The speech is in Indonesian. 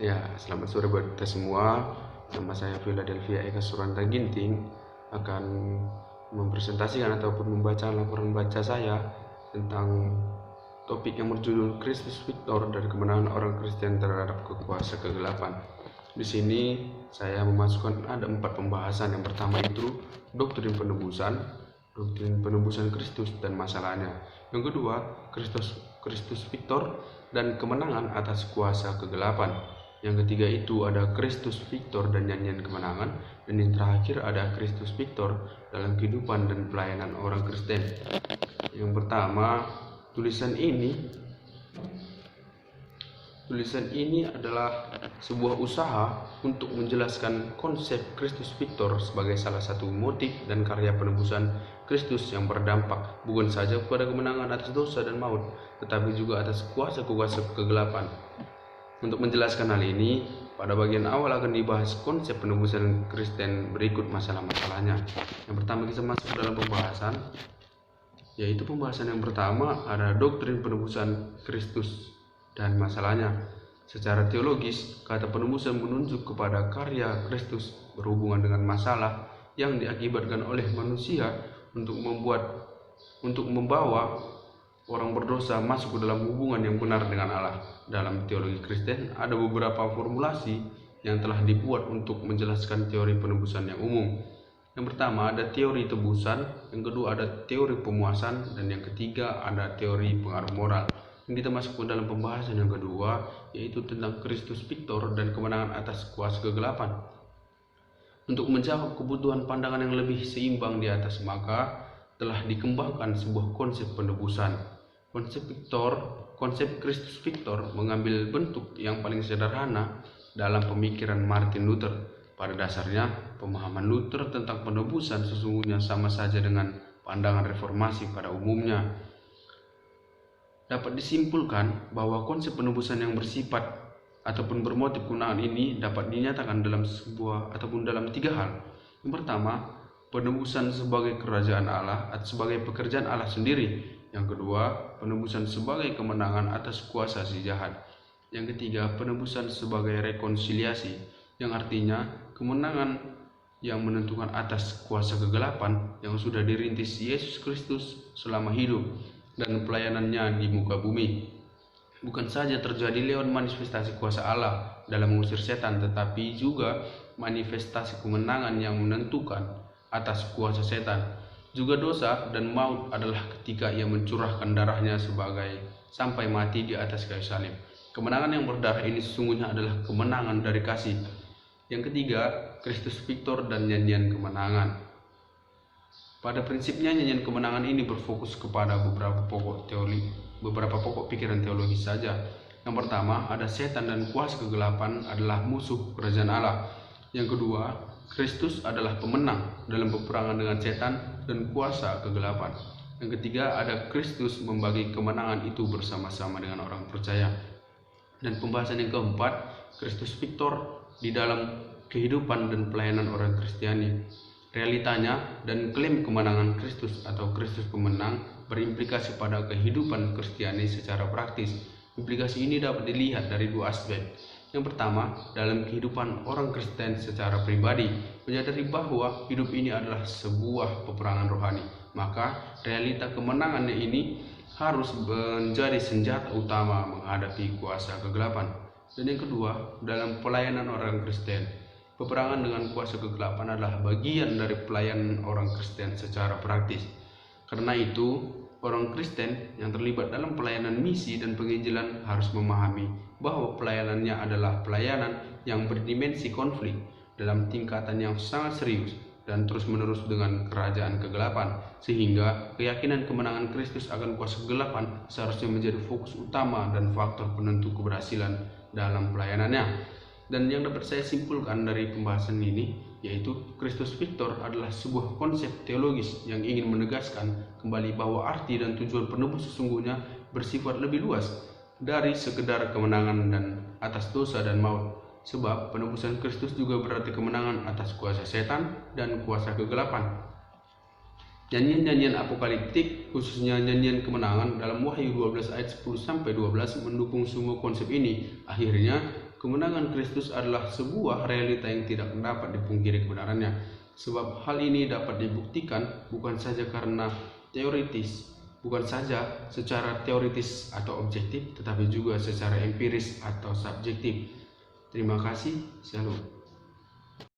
Ya, selamat sore buat kita semua. Nama saya Philadelphia Eka Suranta Ginting, akan mempresentasikan ataupun membaca laporan baca saya tentang topik yang berjudul Kristus Victor dari kemenangan orang Kristen terhadap kekuasaan kegelapan. Di sini saya memasukkan ada 4 pembahasan. Yang pertama itu doktrin penebusan Kristus dan masalahnya. Yang kedua, Kristus Victor dan kemenangan atas kuasa kegelapan. Yang ketiga itu ada Kristus Victor dan nyanyian kemenangan. Dan yang terakhir ada Kristus Victor dalam kehidupan dan pelayanan orang Kristen. Yang pertama, tulisan ini adalah sebuah usaha untuk menjelaskan konsep Kristus Victor sebagai salah satu motif dan karya penebusan Kristus yang berdampak bukan saja kepada kemenangan atas dosa dan maut, tetapi juga atas kuasa-kuasa kegelapan. Untuk menjelaskan hal ini, pada bagian awal akan dibahas konsep penebusan Kristen berikut masalah-masalahnya. Yang pertama kita masuk dalam pembahasan, yaitu pembahasan yang pertama ada doktrin penebusan Kristus dan masalahnya. Secara teologis, kata penebusan menunjuk kepada karya Kristus berhubungan dengan masalah yang diakibatkan oleh manusia untuk membawa orang berdosa masuk ke dalam hubungan yang benar dengan Allah. Dalam teologi Kristen ada beberapa formulasi yang telah dibuat untuk menjelaskan teori penebusan yang umum. Yang pertama ada teori tebusan, yang kedua ada teori pemuasan, dan yang ketiga ada teori pengaruh moral. Yang kita masuk ke dalam pembahasan yang kedua, yaitu tentang Kristus Victor dan kemenangan atas kuasa kegelapan. Untuk menjawab kebutuhan pandangan yang lebih seimbang di atas, maka telah dikembangkan sebuah konsep penebusan. Konsep Kristus Victor mengambil bentuk yang paling sederhana dalam pemikiran Martin Luther. Pada dasarnya, pemahaman Luther tentang penebusan sesungguhnya sama saja dengan pandangan reformasi pada umumnya. Dapat disimpulkan bahwa konsep penebusan yang bersifat ataupun bermotif kemenangan ini dapat dinyatakan dalam dalam 3 hal. Yang pertama, penebusan sebagai kerajaan Allah atau sebagai pekerjaan Allah sendiri. Yang kedua, penebusan sebagai kemenangan atas kuasa si jahat. Yang ketiga, penebusan sebagai rekonsiliasi, yang artinya kemenangan yang menentukan atas kuasa kegelapan yang sudah dirintis Yesus Kristus selama hidup dan pelayanannya di muka bumi. Bukan saja terjadi lewat manifestasi kuasa Allah dalam mengusir setan, tetapi juga manifestasi kemenangan yang menentukan atas kuasa setan. Juga dosa dan maut adalah ketika ia mencurahkan darahnya sampai mati di atas kayu salib. Kemenangan yang berdarah ini sesungguhnya adalah kemenangan dari kasih. Yang ketiga, Kristus Victor dan nyanyian kemenangan. Pada prinsipnya nyanyian kemenangan ini berfokus kepada beberapa pokok pikiran teologis saja. Yang pertama, ada setan dan kuasa kegelapan adalah musuh kerajaan Allah. Yang kedua, Kristus adalah pemenang dalam peperangan dengan setan dan kuasa kegelapan. Yang ketiga, ada Kristus membagi kemenangan itu bersama-sama dengan orang percaya. Dan pembahasan yang keempat, Kristus Victor di dalam kehidupan dan pelayanan orang Kristiani. Realitanya dan klaim kemenangan Kristus atau Kristus pemenang berimplikasi pada kehidupan Kristiani secara praktis. Implikasi ini dapat dilihat dari 2 aspek. Yang pertama, dalam kehidupan orang Kristen secara pribadi, menyadari bahwa hidup ini adalah sebuah peperangan rohani, maka realita kemenangannya ini harus menjadi senjata utama menghadapi kuasa kegelapan. Dan yang kedua, dalam pelayanan orang Kristen, peperangan dengan kuasa kegelapan adalah bagian dari pelayanan orang Kristen secara praktis. Karena itu, orang Kristen yang terlibat dalam pelayanan misi dan penginjilan harus memahami bahwa pelayanannya adalah pelayanan yang berdimensi konflik dalam tingkatan yang sangat serius dan terus-menerus dengan kerajaan kegelapan, sehingga keyakinan kemenangan Kristus akan kuasa kegelapan seharusnya menjadi fokus utama dan faktor penentu keberhasilan dalam pelayanannya. Dan yang dapat saya simpulkan dari pembahasan ini, yaitu Kristus Victor adalah sebuah konsep teologis yang ingin menegaskan kembali bahwa arti dan tujuan penebus sesungguhnya bersifat lebih luas dari sekedar kemenangan dan atas dosa dan maut. Sebab penebusan Kristus juga berarti kemenangan atas kuasa setan dan kuasa kegelapan. Nyanyian-nyanyian apokaliptik, khususnya nyanyian kemenangan dalam Wahyu 12 ayat 10-12 mendukung semua konsep ini. Akhirnya, kemenangan Kristus adalah sebuah realita yang tidak dapat dipungkiri kebenarannya, sebab hal ini dapat dibuktikan bukan saja secara teoritis atau objektif, tetapi juga secara empiris atau subjektif. Terima kasih. Shalom.